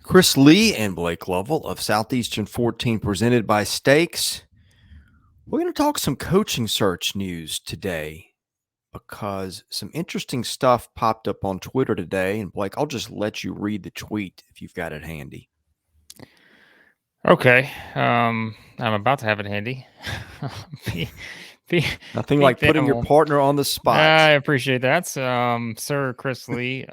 Chris Lee and Blake Lovell of Southeastern 14 presented by Stakes. We're going to talk some coaching search news today because some interesting stuff popped up on Twitter today. And Blake, I'll just let you read the tweet if you've got it handy. Okay. I'm about to have it handy. Nothing like putting your partner on the spot. I appreciate that. Sir Chris Lee.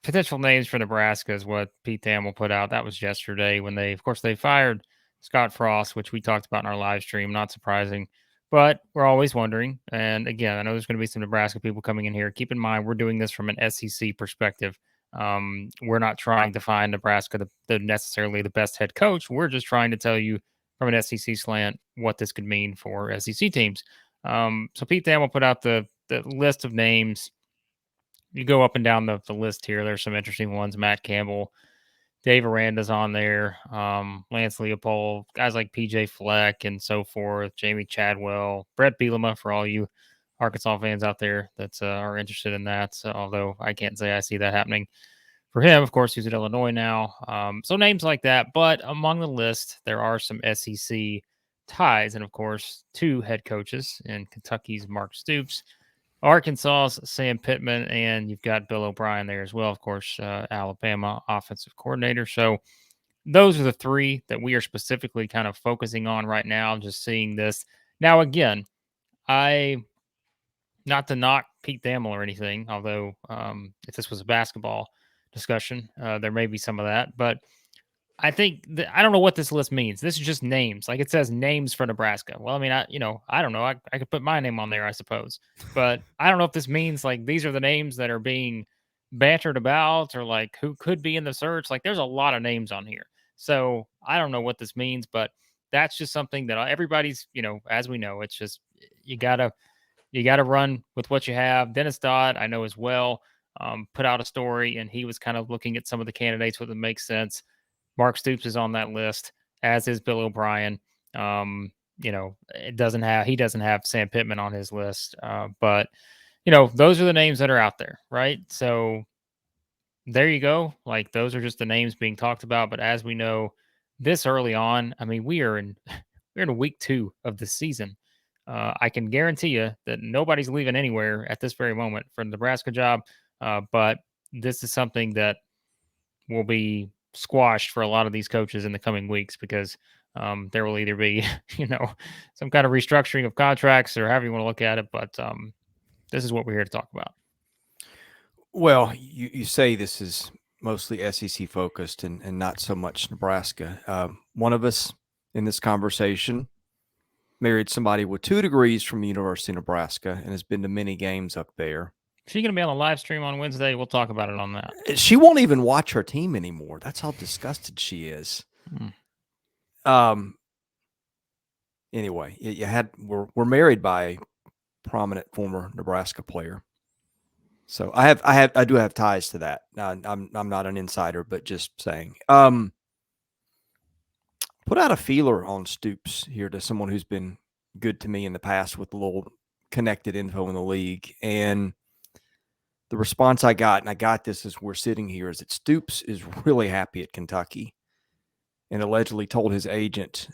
Potential names for Nebraska is what Pete Thamel put out. That was yesterday when they fired Scott Frost, which we talked about in our live stream. Not surprising, but we're always wondering. And again, I know there's going to be some Nebraska people coming in here. Keep in mind, we're doing this from an SEC perspective. We're not trying to find Nebraska the necessarily the best head coach. We're just trying to tell you from an SEC slant what this could mean for SEC teams. So Pete Thamel put out the list of names. You go up and down the list here. There's some interesting ones. Matt Campbell, Dave Aranda's on there, Lance Leopold, guys like PJ Fleck and so forth, Jamie Chadwell, Brett Bielema for all you Arkansas fans out there that are interested in that. So, although I can't say I see that happening for him. Of course, he's at Illinois now. So names like that. But among the list, there are some SEC ties. And of course, two head coaches in Kentucky's Mark Stoops, Arkansas's Sam Pittman, and you've got Bill O'Brien there as well, of course, Alabama offensive coordinator. So those are the three that we are specifically kind of focusing on right now, just seeing this. Now, again, not to knock Pete Thamel or anything, although if this was a basketball discussion, there may be some of that. But I think I don't know what this list means. This is just names. Like it says names for Nebraska. Well, I mean, I don't know. I could put my name on there, I suppose. But I don't know if this means like these are the names that are being bantered about or like who could be in the search. Like there's a lot of names on here. So I don't know what this means, but that's just something that everybody's, as we know, it's just you gotta run with what you have. Dennis Dodd, I know as well, put out a story and he was kind of looking at some of the candidates, what would make sense. Mark Stoops is on that list, as is Bill O'Brien. He doesn't have Sam Pittman on his list, but those are the names that are out there, right? So there you go. Like those are just the names being talked about. But as we know, this early on, I mean, we're in week 2 of the season. I can guarantee you that nobody's leaving anywhere at this very moment for the Nebraska job. But this is something that will be squashed for a lot of these coaches in the coming weeks because there will either be, some kind of restructuring of contracts or however you want to look at it. But this is what we're here to talk about. Well, you say this is mostly SEC focused and not so much Nebraska. One of us in this conversation married somebody with 2 degrees from the University of Nebraska and has been to many games up there. She's going to be on the live stream on Wednesday. We'll talk about it on that. She won't even watch her team anymore. That's how disgusted she is. Anyway, we're married by a prominent former Nebraska player. So I do have ties to that. I'm not an insider, but just saying. Put out a feeler on Stoops here to someone who's been good to me in the past with a little connected info in the league. And the response I got, and I got this as we're sitting here, is that Stoops is really happy at Kentucky and allegedly told his agent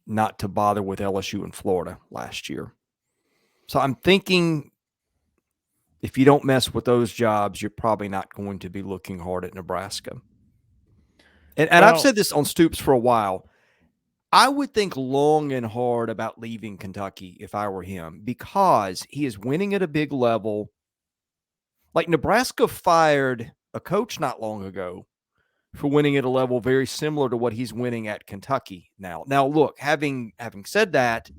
not to bother with LSU and Florida last year. So I'm thinking if you don't mess with those jobs, you're probably not going to be looking hard at Nebraska. And I've said this on Stoops for a while. I would think long and hard about leaving Kentucky if I were him because he is winning at a big level. Like Nebraska fired a coach not long ago for winning at a level very similar to what he's winning at Kentucky now. Now, look, having said that,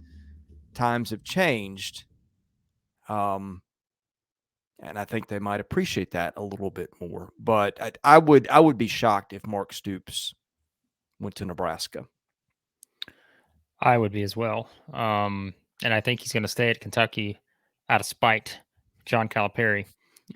times have changed. And I think they might appreciate that a little bit more. But I would be shocked if Mark Stoops went to Nebraska. I would be as well. And I think he's going to stay at Kentucky out of spite, John Calipari.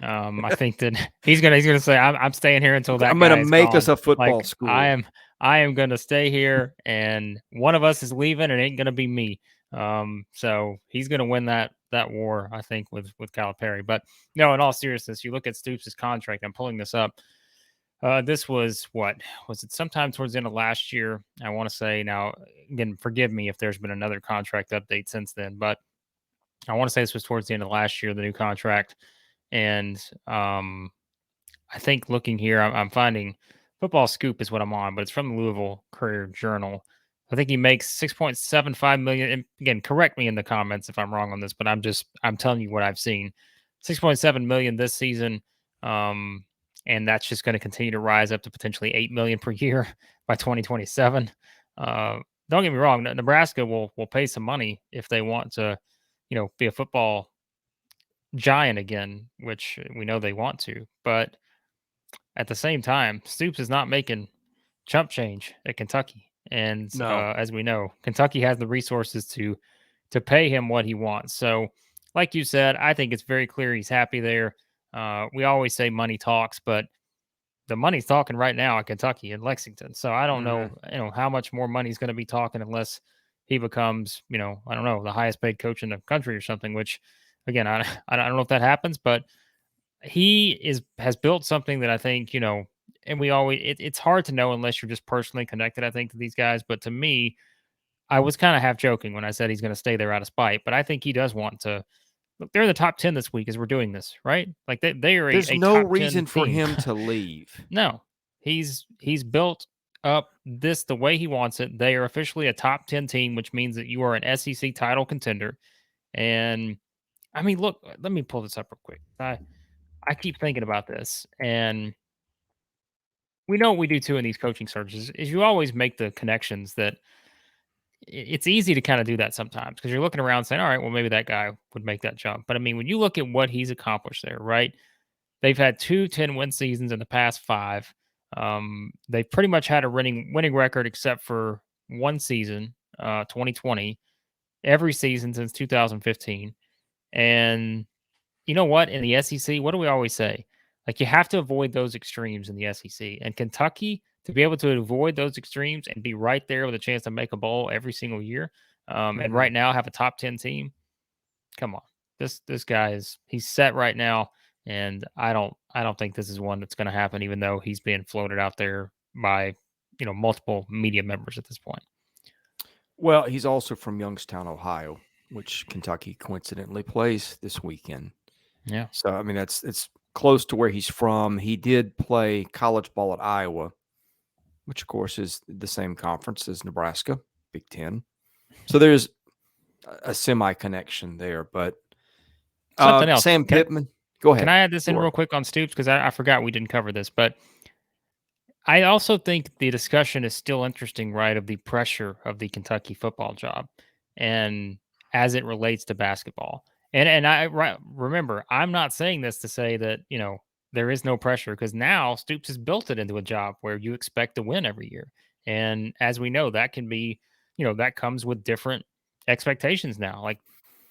I think that he's gonna say, "I'm staying here until that." I'm gonna make us a football school. I am gonna stay here, and one of us is leaving. It ain't gonna be me. So he's gonna win that that war, I think, with Calipari. But no, in all seriousness, you look at Stoops' contract. I'm pulling this up. This was what was it? Sometime towards the end of last year, I want to say. Now, again, forgive me if there's been another contract update since then, but I want to say this was towards the end of last year, the new contract. And I think looking here, I'm finding Football Scoop is what I'm on, but it's from the Louisville Courier Journal. I think he makes 6.75 million. And again, correct me in the comments if I'm wrong on this, but I'm telling you what I've seen. 6.7 million this season. And that's just going to continue to rise up to potentially 8 million per year by 2027. Don't get me wrong, Nebraska will pay some money if they want to, be a football giant again, which we know they want to. But at the same time, Stoops is not making chump change at Kentucky, and No. as we know, Kentucky has the resources to pay him what he wants. So, like you said, I think it's very clear he's happy there. We always say money talks, but the money's talking right now at Kentucky and Lexington. So I don't know, how much more money he's going to be talking unless he becomes, I don't know, the highest paid coach in the country or something. Which, again, I don't know if that happens, but has built something that I think, and we always it's hard to know unless you're just personally connected, I think, to these guys. But to me, I was kind of half joking when I said he's going to stay there out of spite, but I think he does want to. Look, they're in the top 10 this week as we're doing this, right? Like they are There's a no top 10 reason for team. him to leave. No, he's built up this the way he wants it. They are officially a top 10 team, which means that you are an SEC title contender. And I mean, look, let me pull this up real quick. I keep thinking about this, and we know what we do too in these coaching searches is you always make the connections that it's easy to kind of do that sometimes because you're looking around saying, all right, well, maybe that guy would make that jump. But I mean, when you look at what he's accomplished there, right? They've had 2 10-win seasons in the past 5. They've pretty much had a winning record except for one season, 2020, every season since 2015. And you know what? In the SEC, what do we always say? Like, you have to avoid those extremes in the SEC. And Kentucky, to be able to avoid those extremes and be right there with a chance to make a bowl every single year, and right now have a top 10 team, come on. This guy he's set right now, and I don't think this is one that's going to happen, even though he's being floated out there by multiple media members at this point. Well, he's also from Youngstown, Ohio, which Kentucky coincidentally plays this weekend. Yeah. So I mean it's close to where he's from. He did play college ball at Iowa, which of course is the same conference as Nebraska, Big Ten. So there's a semi connection there. But Something else. Sam Pittman, go ahead. Can I add this in Sure. real quick on Stoops? Because I forgot we didn't cover this, but I also think the discussion is still interesting, right? Of the pressure of the Kentucky football job, and as it relates to basketball. And remember, I'm not saying this to say that there is no pressure, because now Stoops has built it into a job where you expect to win every year, and as we know, that can be that comes with different expectations now. Like,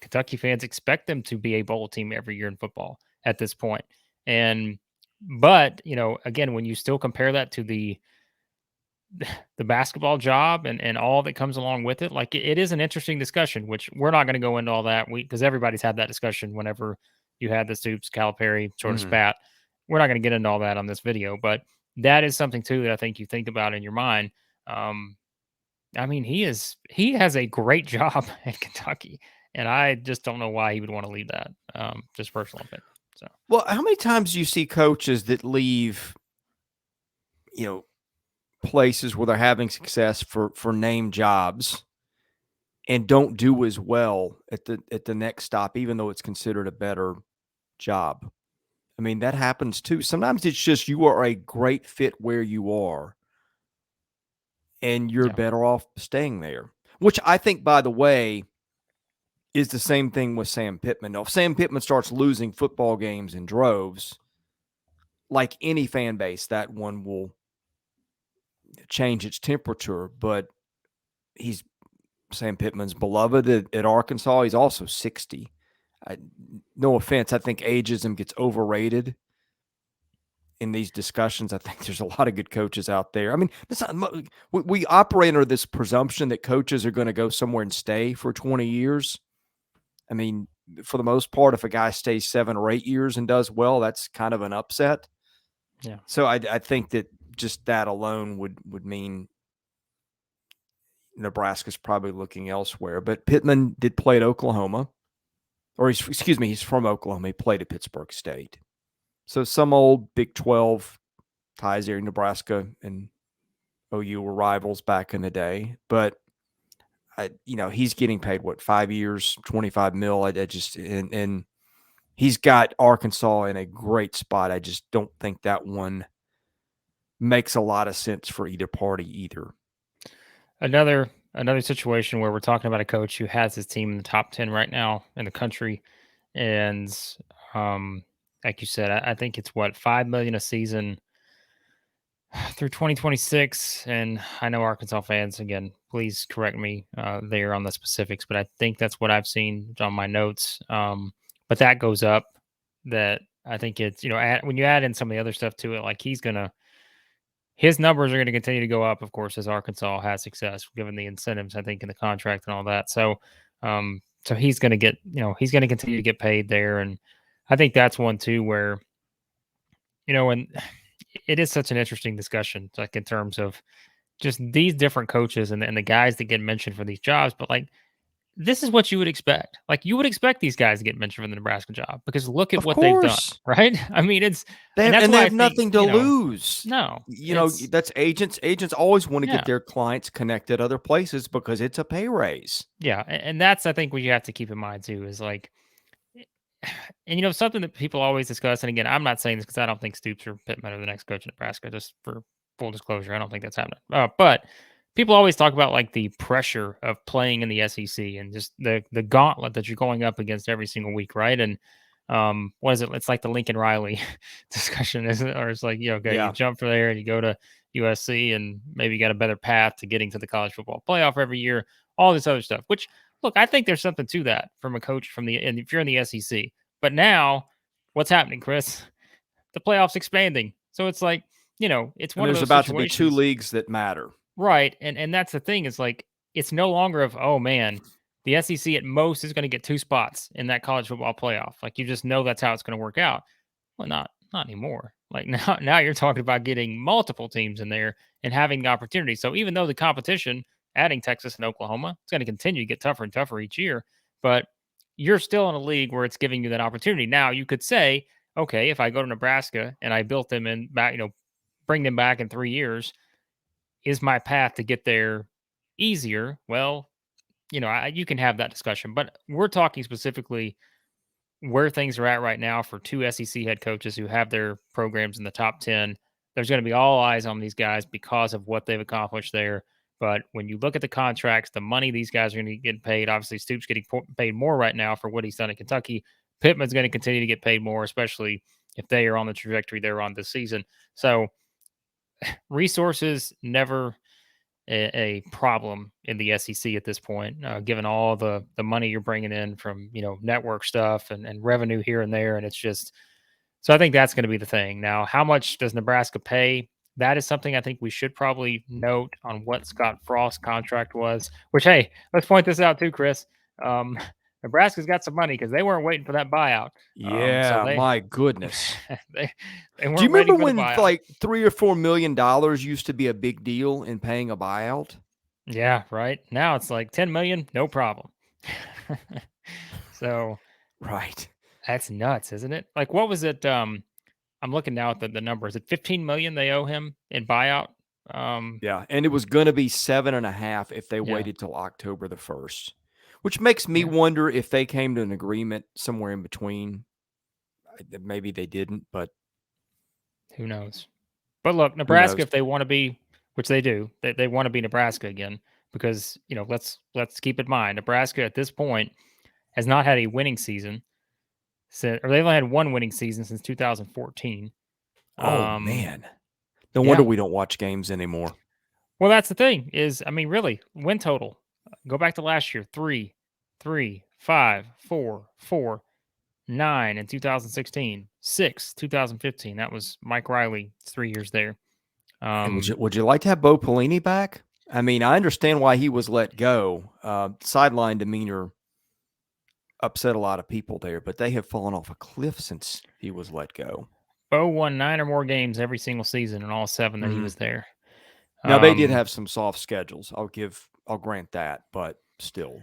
Kentucky fans expect them to be a bowl team every year in football at this point, and but again, when you still compare that to the basketball job and all that comes along with it, like it is an interesting discussion, which we're not going to go into all that because everybody's had that discussion whenever you had the Stoops Calipari sort of spat. We're not going to get into all that on this video, but that is something too that I think you think about in your mind. I mean, he has a great job at Kentucky, and I just don't know why he would want to leave that. Just personal opinion. So, Well, how many times do you see coaches that leave, places where they're having success for name jobs and don't do as well at the next stop, even though it's considered a better job? I mean, that happens too. Sometimes it's just you are a great fit where you are, and you're yeah. better off staying there, which I think, by the way, is the same thing with Sam Pittman. Now, if Sam Pittman starts losing football games in droves, like any fan base, that one will change its temperature. But Sam Pittman's beloved at Arkansas. He's also 60. No offense, I think ageism gets overrated in these discussions. I think there's a lot of good coaches out there. I mean, we operate under this presumption that coaches are going to go somewhere and stay for 20 years. I mean, for the most part, if a guy stays 7 or 8 years and does well, that's kind of an upset. Yeah. So I think that just that alone would mean Nebraska's probably looking elsewhere. But Pittman did play at Oklahoma, or he's from Oklahoma. He played at Pittsburgh State. So some old Big 12 ties there. Nebraska and OU were rivals back in the day, but he's getting paid 5 years, 25 mil. I just and he's got Arkansas in a great spot. I just don't think that one makes a lot of sense for either party either. Another situation where we're talking about a coach who has his team in the top 10 right now in the country, and like you said, I think it's $5 million a season through 2026. And I know Arkansas fans, again, please correct me there on the specifics, but I think that's what I've seen on my notes. But that goes up. That I think it's when you add in some of the other stuff to it, like his numbers are going to continue to go up, of course, as Arkansas has success, given the incentives, I think, in the contract and all that. So, so he's going to get, he's going to continue to get paid there. And I think that's one too, where, and it is such an interesting discussion, like in terms of just these different coaches and the guys that get mentioned for these jobs. But like, this is what you would expect. Like you would expect these guys to get mentioned for the Nebraska job because look at Of what they've done, course. right? I mean, and that's they why have nothing to lose. No, that's agents. Agents always want to Yeah. get their clients connected other places because it's a pay raise. Yeah, and that's I think what you have to keep in mind too is like, and something that people always discuss. And again, I'm not saying this because I don't think Stoops or Pittman are the next coach in Nebraska. Just for full disclosure, I don't think that's happening. But people always talk about like the pressure of playing in the SEC and just the gauntlet that you're going up against every single week, right? And what is it? It's like the Lincoln Riley discussion, isn't it? Or it's like, you jump from there and you go to USC and maybe you got a better path to getting to the college football playoff every year, all this other stuff, which look, I think there's something to that from a coach and if you're in the SEC. But now what's happening, Chris? The playoffs expanding. So it's like, it's one of those there's about situations. to be 2 leagues that matter. Right. And that's the thing is like, it's no longer of, oh man, the SEC at most is going to get 2 spots in that college football playoff. Like you just know that's how it's going to work out. Well, not anymore. Like now you're talking about getting multiple teams in there and having the opportunity. So even though the competition, adding Texas and Oklahoma, it's going to continue to get tougher and tougher each year, but you're still in a league where it's giving you that opportunity. Now you could say, okay, if I go to Nebraska and I built them in back, bring them back in 3 years, is my path to get there easier? Well, you can have that discussion, but we're talking specifically where things are at right now for 2 SEC head coaches who have their programs in the top 10. There's going to be all eyes on these guys because of what they've accomplished there. But when you look at the contracts, the money these guys are going to get paid, obviously Stoops getting paid more right now for what he's done in Kentucky. Pittman's going to continue to get paid more, especially if they are on the trajectory they're on this season. So resources never a problem in the SEC at this point, given all the money you're bringing in from, network stuff and revenue here and there. And it's just, so I think that's going to be the thing. Now, how much does Nebraska pay? That is something I think we should probably note on what Scott Frost's contract was, which, hey, let's point this out too, Chris. Nebraska's got some money because they weren't waiting for that buyout. Yeah, my goodness. they weren't. Do you remember when like $3 or $4 million used to be a big deal in paying a buyout? Yeah, right. Now it's like 10 million, no problem. So, right. That's nuts, isn't it? Like, what was it? I'm looking now at the numbers. At 15 million they owe him in buyout. Yeah, and it was going to be 7.5 if they waited till October the 1st. Which makes me wonder if they came to an agreement somewhere in between. Maybe they didn't, but who knows? But look, Nebraska, if they want to be, which they do, they want to be Nebraska again, because let's keep in mind, Nebraska at this point has not had a winning season since, or they've only had one winning season since 2014. Oh man, no wonder we don't watch games anymore. Well, that's the thing is, I mean, really, win total. Go back to last year: 3, 5, 4, 4, 9 in 2016, 6 2015. That was Mike Riley's 3 years there. Would you like to have Bo Pelini back? I mean, I understand why he was let go. Sideline demeanor upset a lot of people there, but they have fallen off a cliff since he was let go. Bo won 9 or more games every single season in all 7 that he Mhm. was there. Now they did have some soft schedules. I'll grant that, but still.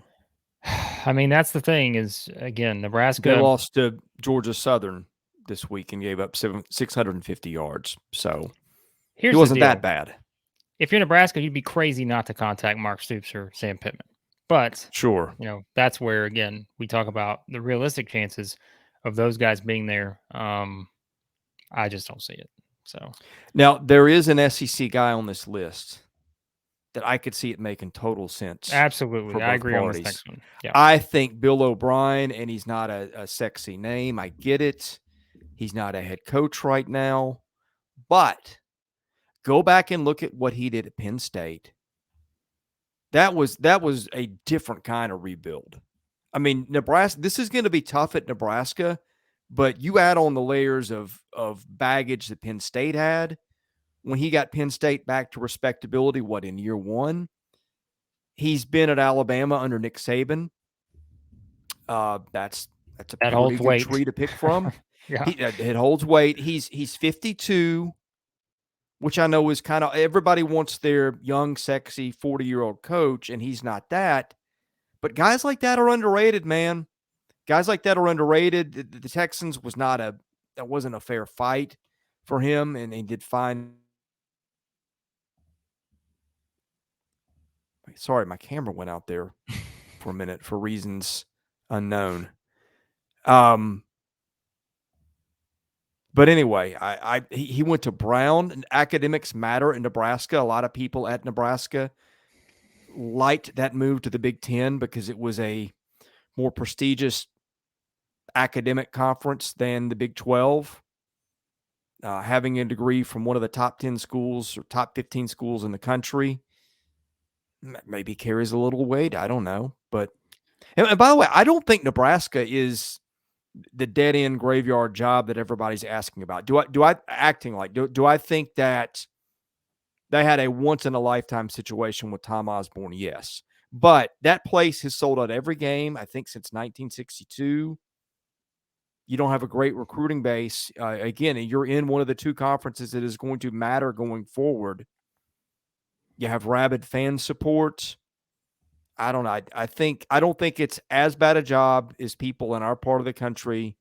I mean, that's the thing is, again, They Nebraska. lost to Georgia Southern this week and gave up 650 yards. So Here's he the wasn't deal. that bad. If you're Nebraska, you'd be crazy not to contact Mark Stoops or Sam Pittman. But, Sure. that's where, again, we talk about the realistic chances of those guys being there. I just don't see it. So Now, there is an SEC guy on this list that I could see it making total sense absolutely, for I both agree on this parties. next one. Yeah, I think Bill O'Brien, and he's not a sexy name. I get it. He's not a head coach right now. But go back and look at what he did at Penn State. That was a different kind of rebuild. I mean, Nebraska, this is going to be tough at Nebraska, but you add on the layers of baggage that Penn State had when he got Penn State back to respectability, in year 1? He's been at Alabama under Nick Saban. That's a that pretty holds good weight. tree to pick from. Yeah, It holds weight. He's 52, which I know is kind of, everybody wants their young, sexy 40-year-old coach, and he's not that. But guys like that are underrated, man. Guys like that are underrated. The Texans that wasn't a fair fight for him, and he did fine. Sorry, my camera went out there for a minute for reasons unknown. But anyway, he went to Brown, and academics matter in Nebraska. A lot of people at Nebraska liked that move to the Big Ten because it was a more prestigious academic conference than the Big 12. Having a degree from one of the top 10 schools or top 15 schools in the country maybe carries a little weight. I don't know. But, and by the way, I don't think Nebraska is the dead end graveyard job that everybody's asking about. Do I think that they had a once in a lifetime situation with Tom Osborne? Yes. But that place has sold out every game, I think, since 1962. You don't have a great recruiting base. Again, you're in one of the two conferences that is going to matter going forward. You have rabid fan support. I don't know. I don't think it's as bad a job as people in our part of the country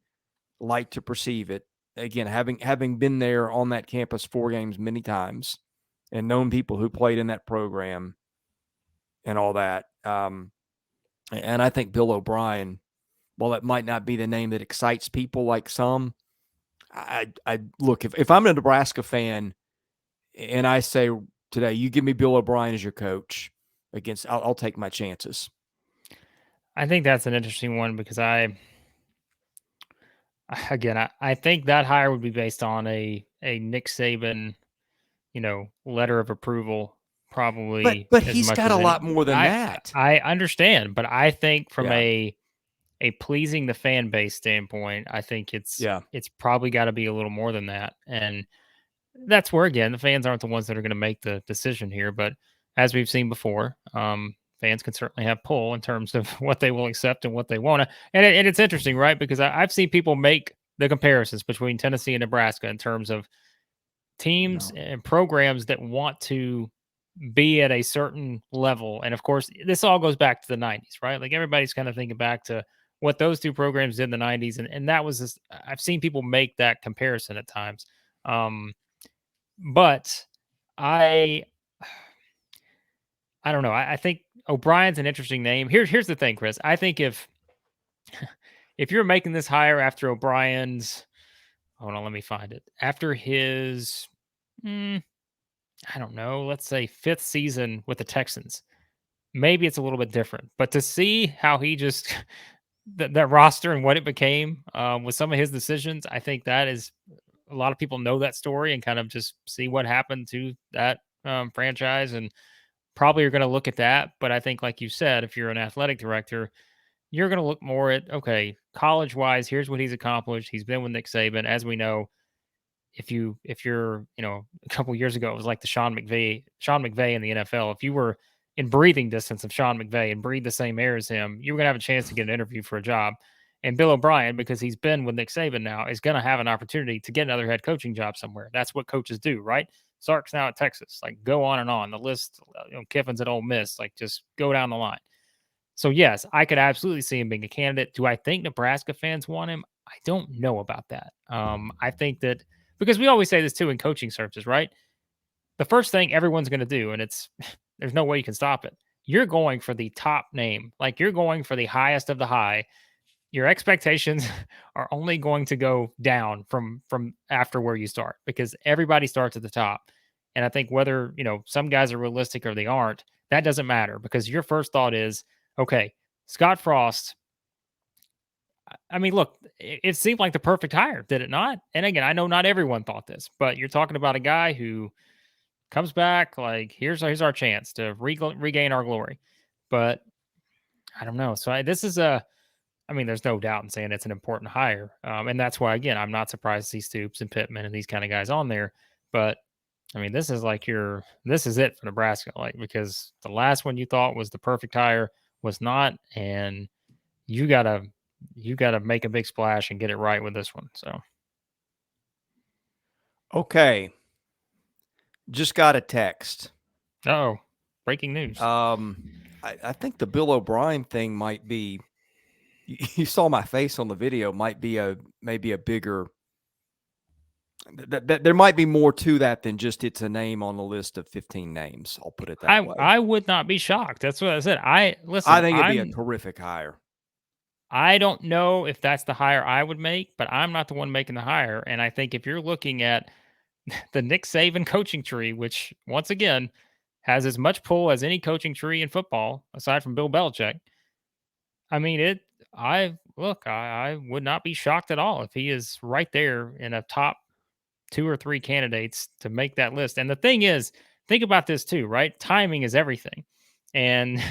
like to perceive it. Again, having been there on that campus 4 games many times and known people who played in that program and all that. And I think Bill O'Brien, while it might not be the name that excites people like some, I look, if I'm a Nebraska fan and I say today, you give me Bill O'Brien as your coach I'll take my chances. I think that's an interesting one because I think that hire would be based on a Nick Saban, letter of approval, probably But as he's much got as a any. lot more than that. I understand, but I think from Yeah. a pleasing the fan base standpoint, I think it's probably got to be a little more than that, and that's where again the fans aren't the ones that are going to make the decision here. But as we've seen before, fans can certainly have pull in terms of what they will accept and what they want to. And it's interesting, right? Because I've seen people make the comparisons between Tennessee and Nebraska in terms of teams and programs that want to be at a certain level. And of course, this all goes back to the 90s, right? Like everybody's kind of thinking back to what those two programs did in the 90s. And that was just, I've seen people make that comparison at times. But I don't know. I think O'Brien's an interesting name. Here's the thing, Chris. I think if you're making this hire after O'Brien's, hold on, let me find it. After his, I don't know, let's say 5th season with the Texans, maybe it's a little bit different. But to see how he just that roster and what it became with some of his decisions, I think that is a lot of people know that story and kind of just see what happened to that franchise and probably are going to look at that. But I think, like you said, if you're an athletic director, you're going to look more at, okay, college wise, here's what he's accomplished. He's been with Nick Saban. As we know, if you're, a couple years ago, it was like the Sean McVay in the NFL. If you were in breathing distance of Sean McVay and breathe the same air as him, you were going to have a chance to get an interview for a job. And Bill O'Brien, because he's been with Nick Saban now, is going to have an opportunity to get another head coaching job somewhere. That's what coaches do, right? Sark's now at Texas. Like, go on and on. The list, Kiffin's at Ole Miss. Like, just go down the line. So, yes, I could absolutely see him being a candidate. Do I think Nebraska fans want him? I don't know about that. I think that because we always say this too in coaching searches, right? The first thing everyone's going to do, and it's there's no way you can stop it. You're going for the top name, like you're going for the highest of the high. Your expectations are only going to go down from after where you start because everybody starts at the top. And I think whether, some guys are realistic or they aren't, that doesn't matter because your first thought is, okay, Scott Frost. I mean, look, it seemed like the perfect hire, did it not? And again, I know not everyone thought this, but you're talking about a guy who comes back, like, here's our chance to regain our glory. But I don't know. So this is there's no doubt in saying it's an important hire. And that's why, again, I'm not surprised to see Stoops and Pittman and these kind of guys on there. But I mean, this is this is it for Nebraska, like, because the last one you thought was the perfect hire was not. And you gotta make a big splash and get it right with this one. So, Okay. Just got a text. oh, breaking news. I think the Bill O'Brien thing might be. You saw my face on the video. Might be maybe a bigger. There might be more to that than just it's a name on the list of 15 names. I'll put it that way. I would not be shocked. That's what I said. I think it'd be a terrific hire. I don't know if that's the hire I would make, but I'm not the one making the hire. And I think if you're looking at the Nick Saban coaching tree, which once again has as much pull as any coaching tree in football, aside from Bill Belichick, I mean, I would not be shocked at all if he is right there in a top 2 or 3 candidates to make that list. And the thing is, think about this too, right? Timing is everything. And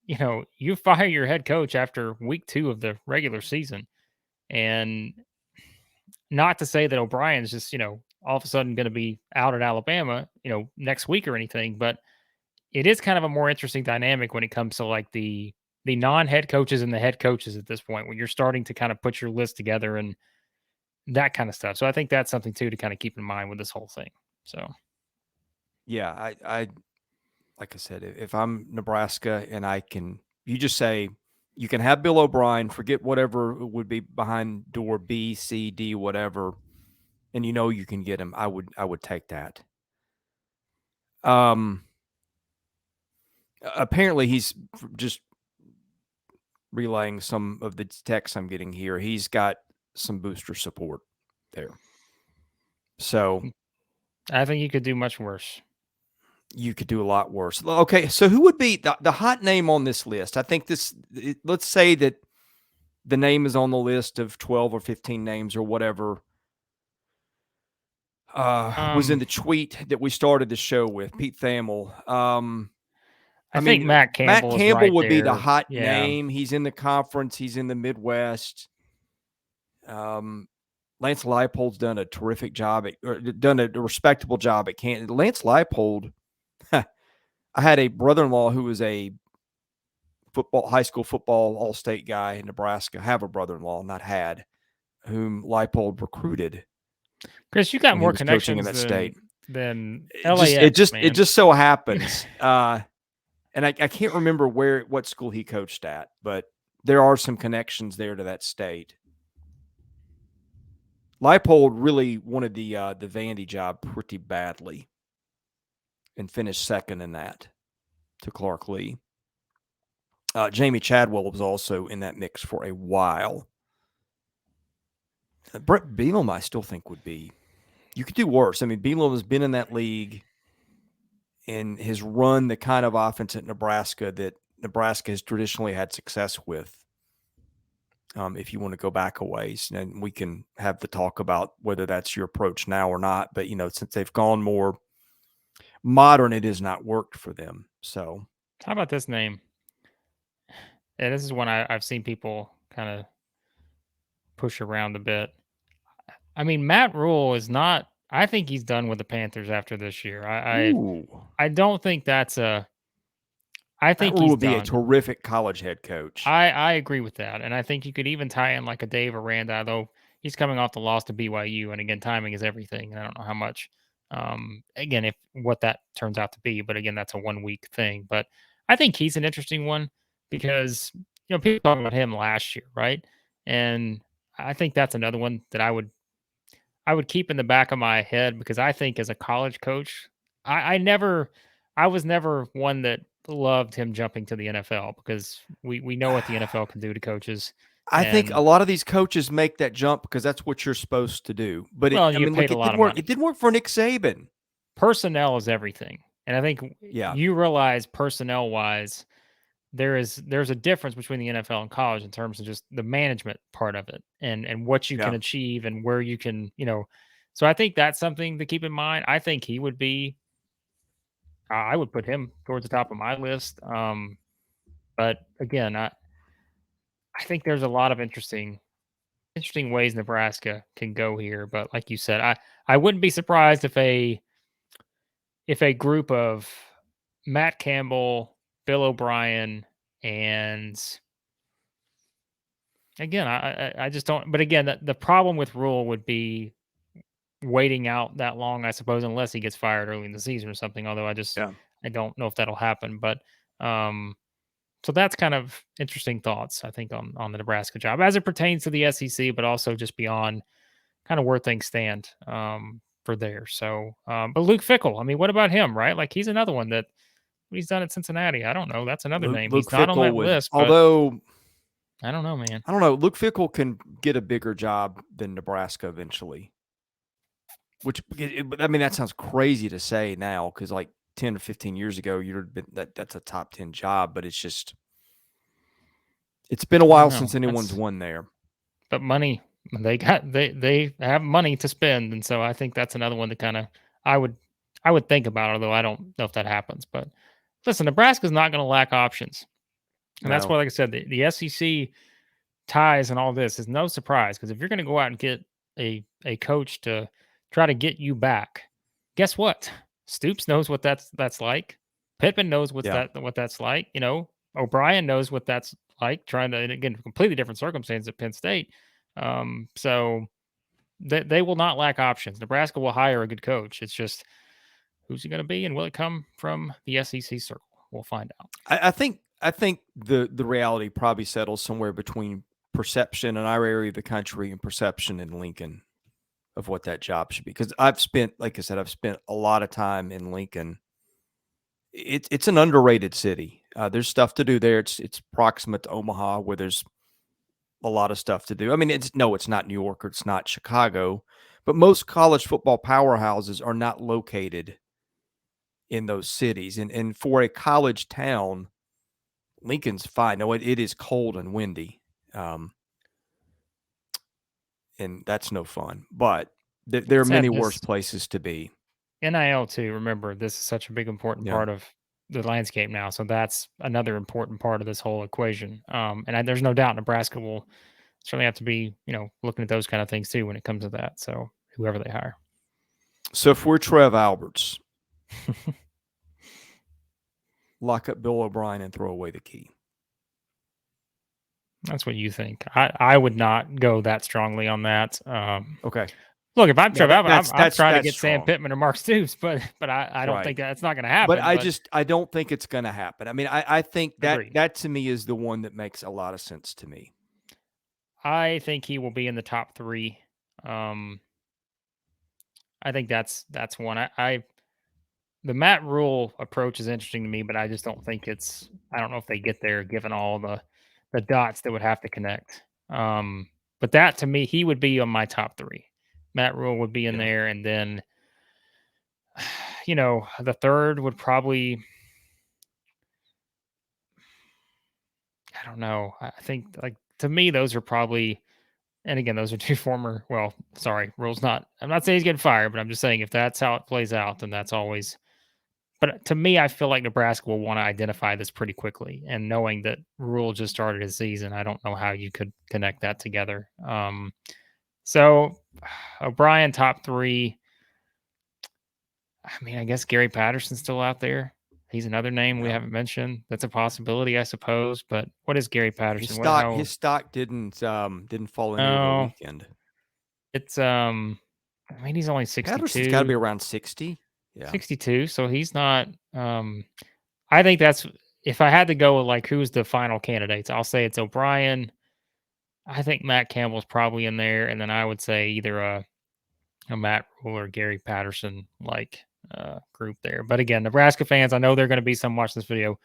you fire your head coach after week 2 of the regular season. And not to say that O'Brien's just, all of a sudden going to be out at Alabama, next week or anything, but it is kind of a more interesting dynamic when it comes to like the non-head coaches and the head coaches at this point when you're starting to kind of put your list together and that kind of stuff. So I think that's something too to kind of keep in mind with this whole thing. So yeah, I like I said, if I'm Nebraska and you just say you can have Bill O'Brien, forget whatever would be behind door B, C, D, whatever, and you can get him. I would take that. Apparently he's just relaying some of the texts I'm getting here. He's got some booster support there. So I think you could do much worse. You could do a lot worse. Okay, so who would be the hot name on this list? I think let's say that the name is on the list of 12 or 15 names or whatever. Was in the tweet that we started the show with, Pete Thamel. I think Matt Campbell right would be the there. hot name. He's in the conference. He's in the Midwest. Lance Leipold's done a terrific job done a respectable job at Canton. Lance Leipold, I had a brother-in-law who was a high school football all-state guy in Nebraska. I have a brother-in-law, not had, whom Leipold recruited. Chris, you got more connections in that state than LAX. It just so happens. And I can't remember what school he coached at, but there are some connections there to that state. Leipold really wanted the Vandy job pretty badly and finished second in that to Clark Lee. Jamie Chadwell was also in that mix for a while. Brett Bielema, I still think would be. You could do worse. I mean, Bielema has been in that league and has run the kind of offense at Nebraska that Nebraska has traditionally had success with. If you want to go back a ways, and we can have the talk about whether that's your approach now or not. But, since they've gone more modern, it has not worked for them. So how about this name? And this is one I've seen people kind of push around a bit. I mean, Matt Rhule is not. I think he's done with the Panthers after this year. I don't think that's a. I Matt think Rhule he's would be a done. terrific college head coach. I agree with that, and I think you could even tie in like a Dave Aranda, though he's coming off the loss to BYU, and again, timing is everything. And I don't know how much, again, if what that turns out to be, but again, that's a 1 week thing. But I think he's an interesting one because people talking about him last year, right? And I think that's another one that I would keep in the back of my head because I think as a college coach, I was never one that loved him jumping to the NFL because we know what the NFL can do to coaches. I think a And lot of these coaches make that jump because that's what you're supposed to do. But well, you I get mean, look, paid a it lot did of work. It money. did work for Nick Saban. Personnel is everything. And I think Yeah, you realize personnel wise, there's a difference between the NFL and college in terms of just the management part of it and what you can yeah. achieve and where you can, so I think that's something to keep in mind. I think he would be I would put him towards the top of my list. But again, I think there's a lot of interesting ways Nebraska can go here. But like you said, I wouldn't be surprised if a group of Matt Campbell, Bill O'Brien, and again, I just don't. But again, the problem with Rule would be waiting out that long, I suppose, unless he gets fired early in the season or something. Although Yeah. I don't know if that'll happen. But um, so that's kind of interesting thoughts, I think, on the Nebraska job as it pertains to the SEC, but also just beyond kind of where things stand for there. So, but Luke Fickle, I mean, what about him, right? Like he's another one that what he's done at Cincinnati. I don't know. That's another name. Luke He's not on Fickle that would, list, but although I don't know, man. I don't know, Luke Fickle can get a bigger job than Nebraska eventually. Which I mean, that sounds crazy to say now because like 10 or 15 years ago, you'd have been that's a top 10 job, but it's been a I don't while know. since anyone's won there. But money, they have money to spend, and so I think that's another one that kind of I would I would think about, although I don't know if that happens. But listen, Nebraska's not going to lack options. And that's No. why, like I said, the SEC ties and all this is no surprise because if you're going to go out and get a coach to try to get you back, guess what? Stoops knows what that's like. Pittman knows Yeah. what that's like. O'Brien knows what that's like. Trying to, and again, completely different circumstances at Penn State. So they will not lack options. Nebraska will hire a good coach. It's just who's he going to be and will it come from the SEC circle? We'll find out. I think the reality probably settles somewhere between perception in our area of the country and perception in Lincoln of what that job should be. Because like I said, I've spent a lot of time in Lincoln. It's an underrated city. There's stuff to do there. It's proximate to Omaha, where there's a lot of stuff to do. I mean, it's not New York or it's not Chicago, but most college football powerhouses are not located in those cities. And for a college town, Lincoln's fine. No, it is cold and windy. And that's no fun. But there are Let's many add worse this places to be. NIL too. Remember, this is such a big important Yeah. part of the landscape now. So that's another important part of this whole equation. There's no doubt Nebraska will certainly have to be, looking at those kind of things too when it comes to that. So whoever they hire. So if we're Trev Alberts, lock up Bill O'Brien and throw away the key. That's what you think. I would not go that strongly on that. Okay. Look, if I'm Yeah, Trev, I'm trying to that's get Sam strong. Pittman or Mark Stoops, but I don't Right. think that's not going to happen. But I don't think it's going to happen. I mean, I think Agreed. that to me is the one that makes a lot of sense to me. I think he will be in the top 3. I think that's one. The Matt Rule approach is interesting to me, but I just don't think I don't know if they get there given all the dots that would have to connect. But that to me, he would be on my top 3. Matt Rule would be in Yeah. there, and then the third would probably I don't know. I think like to me, those are probably and again, those are 2 former Rule's not I'm not saying he's getting fired, but I'm just saying if that's how it plays out, then that's always but to me, I feel like Nebraska will want to identify this pretty quickly. And knowing that Rule just started his season, I don't know how you could connect that together. So O'Brien, top 3. I mean, I guess Gary Patterson's still out there. He's another name we Yeah. haven't mentioned. That's a possibility, I suppose. But what is Gary His Patterson? What stock how his stock didn't fall any over the Oh, weekend. it's I mean he's only Patterson's got to be 62. around 60. Yeah. 62, so he's not I think that's if I had to go with like who's the final candidates, I'll say it's O'Brien. I think Matt Campbell's probably in there, and then I would say either a Matt Rhule or Gary Patterson like group there. But again, Nebraska fans, I know they're going to be some watching this video.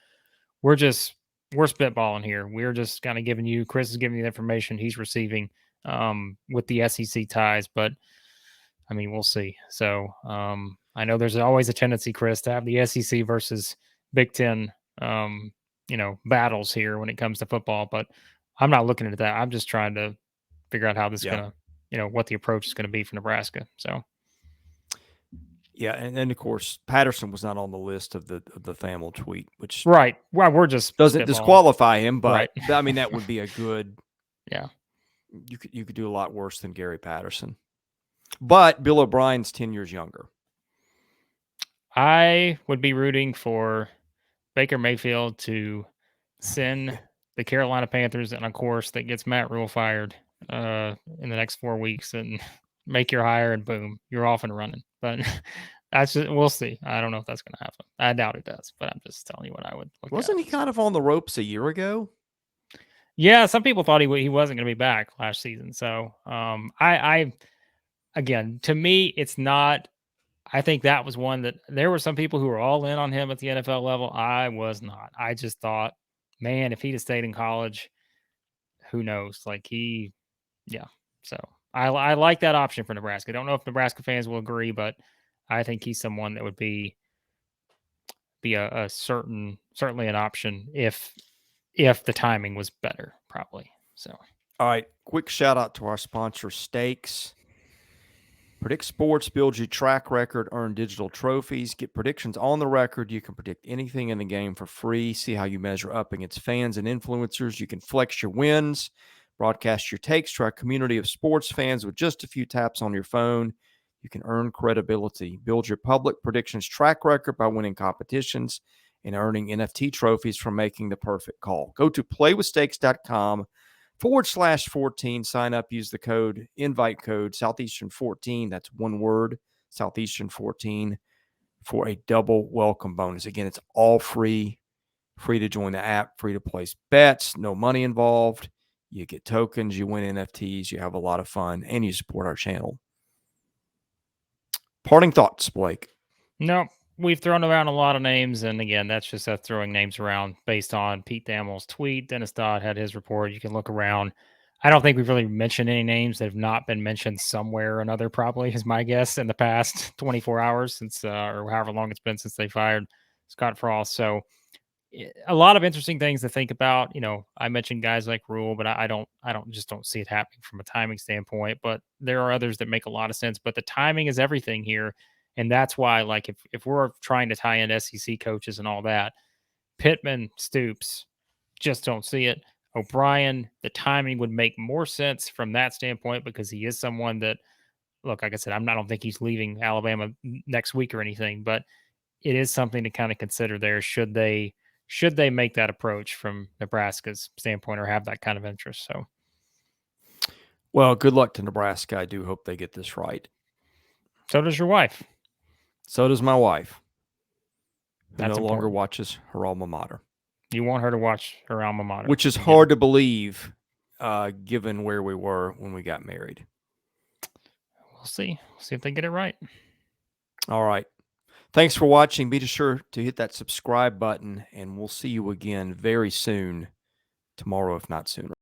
We're spitballing here. We're just kind of giving you Chris is giving you the information he's receiving with the SEC ties, but I mean we'll see. So I know there's always a tendency, Chris, to have the SEC versus Big Ten battles here when it comes to football, but I'm not looking at that. I'm just trying to figure out how this is Yeah. gonna, what the approach is gonna be for Nebraska. So Yeah, and then of course Patterson was not on the list of the Thamel tweet, which right. Well, we're just doesn't spitballing. disqualify him, Right. but I mean that would be a good. Yeah. You could do a lot worse than Gary Patterson, but Bill O'Brien's 10 years younger. I would be rooting for Baker Mayfield to send the Carolina Panthers on a course that gets Matt Rhule fired in the next 4 weeks and make your hire and boom, you're off and running. But that's just, we'll see. I don't know if that's going to happen. I doubt it does, but I'm just telling you what I would look Wasn't at. he kind of on the ropes a year ago? Yeah, some people thought he wasn't going to be back last season. So I again, to me, it's not. I think that was one that there were some people who were all in on him at the NFL level. I was not. I just thought, man, if he'd have stayed in college, who knows? Like yeah. So I like that option for Nebraska. I don't know if Nebraska fans will agree, but I think he's someone that would be a certainly an option if the timing was better, probably. So All right, quick shout out to our sponsor, Stakes. Predict sports, build your track record, earn digital trophies, get predictions on the record. You can predict anything in the game for free. See how you measure up against fans and influencers. You can flex your wins, broadcast your takes to our community of sports fans with just a few taps on your phone. You can earn credibility. Build your public predictions track record by winning competitions and earning NFT trophies from making the perfect call. Go to playwithstakes.com/14. Sign up, use the invite code Southeastern14. That's one word, Southeastern14, for a double welcome bonus. Again, it's all free to join the app, free to place bets, no money involved. You get tokens, you win NFTs, you have a lot of fun, and you support our channel. Parting thoughts, Blake? No, we've thrown around a lot of names, and again, that's just us throwing names around based on Pete Thamel's tweet. Dennis Dodd had his report. You can look around. I don't think we've really mentioned any names that have not been mentioned somewhere or another, probably, is my guess, in the past 24 hours since, or however long it's been since they fired Scott Frost. So, a lot of interesting things to think about. I mentioned guys like Rhule, but I don't see it happening from a timing standpoint. But there are others that make a lot of sense. But the timing is everything here, and that's why, like, if we're trying to tie in SEC coaches and all that, Pittman, Stoops, just don't see it. O'Brien, the timing would make more sense from that standpoint because he is someone that, look, like I said, I don't think he's leaving Alabama next week or anything, but it is something to kind of consider there. Should they make that approach from Nebraska's standpoint or have that kind of interest? So, well, good luck to Nebraska. I do hope they get this right. So does your wife. So does my wife, who That's no longer important. watches her alma mater. You want her to watch her alma mater, which is hard to believe, given where we were when we got married. We'll see. We'll see if they get it right. All right. Thanks for watching. Be sure to hit that subscribe button, and we'll see you again very soon, tomorrow, if not sooner.